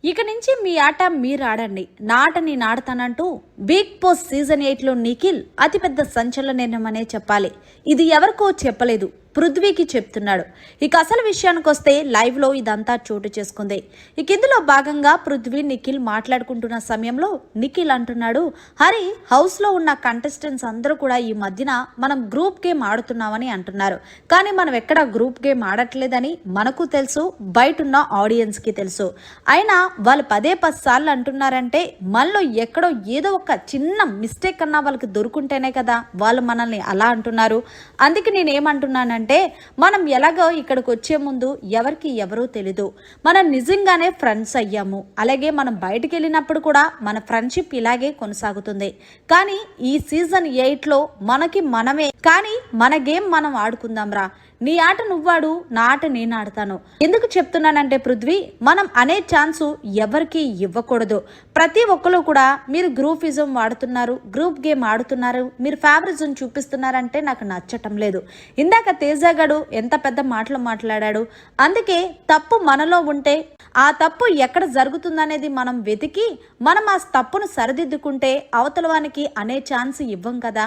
ఇక నుంచి మీ ఆట మీరు ఆడండి, నా ఆట నేను ఆడతానంటూ బిగ్ బాస్ సీజన్ 8లో నిఖిల్ అతిపెద్ద సంచలన నిర్ణయం అనే చెప్పాలి. ఇది ఎవరికో చెప్పలేదు, పృథ్వీకి చెప్తున్నాడు. ఇక అసలు విషయానికి వస్తే లైవ్ లో ఇదంతా చోటు చేసుకుంది. ఇక ఇందులో భాగంగా పృథ్వీ నిఖిల్ మాట్లాడుకుంటున్న సమయంలో నిఖిల్ అంటున్నాడు, హరి హౌస్ లో ఉన్న కంటెస్టెంట్స్ అందరూ కూడా ఈ మధ్యన మనం గ్రూప్ గేమ్ ఆడుతున్నామని అంటున్నారు. కానీ మనం ఎక్కడ గ్రూప్ గేమ్ ఆడట్లేదని మనకు తెలుసు, బయట ఉన్న ఆడియన్స్ కి తెలుసు. అయినా వాళ్ళు 10 సార్లు అంటున్నారంటే మనలో ఎక్కడో ఏదో ఒక చిన్న మిస్టేక్ అన్నా వాళ్ళకి దొరుకుంటేనే కదా వాళ్ళు మనల్ని అలా అంటున్నారు. అందుకే నేనేమంటున్నానంటే, మనం ఎలాగో ఇక్కడికి వచ్చే ముందు ఎవరికి ఎవరో తెలీదు, మనం నిజంగానే ఫ్రెండ్స్ అయ్యాము. అలాగే మనం బయటికి వెళ్ళినప్పుడు కూడా మన ఫ్రెండ్షిప్ ఇలాగే కొనసాగుతుంది. కానీ ఈ సీజన్ 8లో మనకి మనమే, కానీ మన గేమ్ మనం ఆడుకుందాం రా, నీ ఆట నువ్వాడు, నా ఆట నేను ఆడతాను. ఎందుకు చెప్తున్నానంటే పృథ్వీ, మనం అనే ఛాన్సు ఎవరికి ఇవ్వకూడదు. ప్రతి ఒక్కరు కూడా మీరు గ్రూపిజం వాడుతున్నారు, గ్రూప్ గేమ్ ఆడుతున్నారు, మీరు ఫేవరిజం చూపిస్తున్నారంటే నాకు నచ్చటం లేదు. ఇందాక తేజగాడు ఎంత పెద్ద మాటలు మాట్లాడాడు. అందుకే తప్పు మనలో ఉంటే ఆ తప్పు ఎక్కడ జరుగుతుందనేది మనం వెతికి మనం ఆ తప్పును సరిదిద్దుకుంటే అవతల వానికి అనే ఛాన్స్ ఇవ్వం కదా.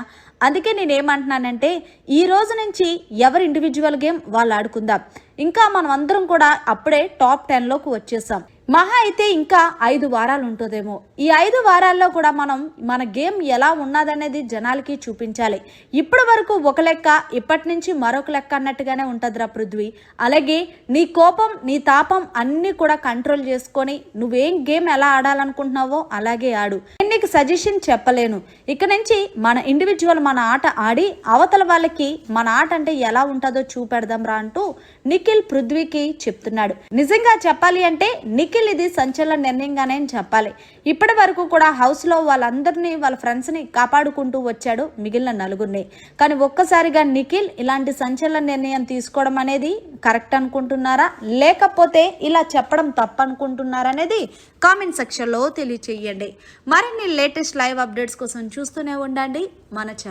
అందుకే నేనేమంటున్నానంటే, ఈ రోజు నుంచి ఎవరి ఇండివిజువల్ గేమ్ వాళ్ళు ఆడుకుందాం. ఇంకా మనం అందరం కూడా అప్పుడే టాప్ 10లోకి వచ్చేసాం. మహా అయితే ఇంకా 5 వారాలు ఉంటుందేమో. ఈ 5 వారాల్లో కూడా మనం మన గేమ్ ఎలా ఉన్నదనేది జనాలకి చూపించాలి. ఇప్పటి వరకు ఒక లెక్క, ఇప్పటి నుంచి మరొక లెక్క అన్నట్టుగానే ఉంటుందిరా పృథ్వీ. అలాగే నీ కోపం, నీ తాపం అన్నీ కూడా కంట్రోల్ చేసుకొని నువ్వేం గేమ్ ఎలా ఆడాలనుకుంటున్నావో అలాగే ఆడు. నేను నీకు సజెషన్ చెప్పలేను. ఇక నుంచి మన ఇండివిజువల్ మన ఆట ఆడి అవతల వాళ్ళకి మన ఆట అంటే ఎలా ఉంటుందో చూపెడదాం రా అంటూ నిఖిల్ పృథ్వీకి చెప్తున్నాడు. నిజంగా చెప్పాలి అంటే నిఖిల్ ఇది సంచలన నిర్ణయంగానే చెప్పాలి. ఇప్పటి వరకు కూడా హౌస్ లో వాళ్ళందరినీ, వాళ్ళ ఫ్రెండ్స్ ని కాపాడుకుంటూ వచ్చాడు, మిగిలిన నలుగురిని. కానీ ఒక్కసారిగా నిఖిల్ ఇలాంటి సంచలన నిర్ణయం తీసుకోవడం అనేది కరెక్ట్ అనుకుంటున్నారా, లేకపోతే ఇలా చెప్పడం తప్పు అనుకుంటున్నారా అనేది కామెంట్ సెక్షన్ లో తెలియచేయండి. మరిన్ని లేటెస్ట్ లైవ్ అప్డేట్స్ కోసం చూస్తూనే ఉండండి మన ఛానల్.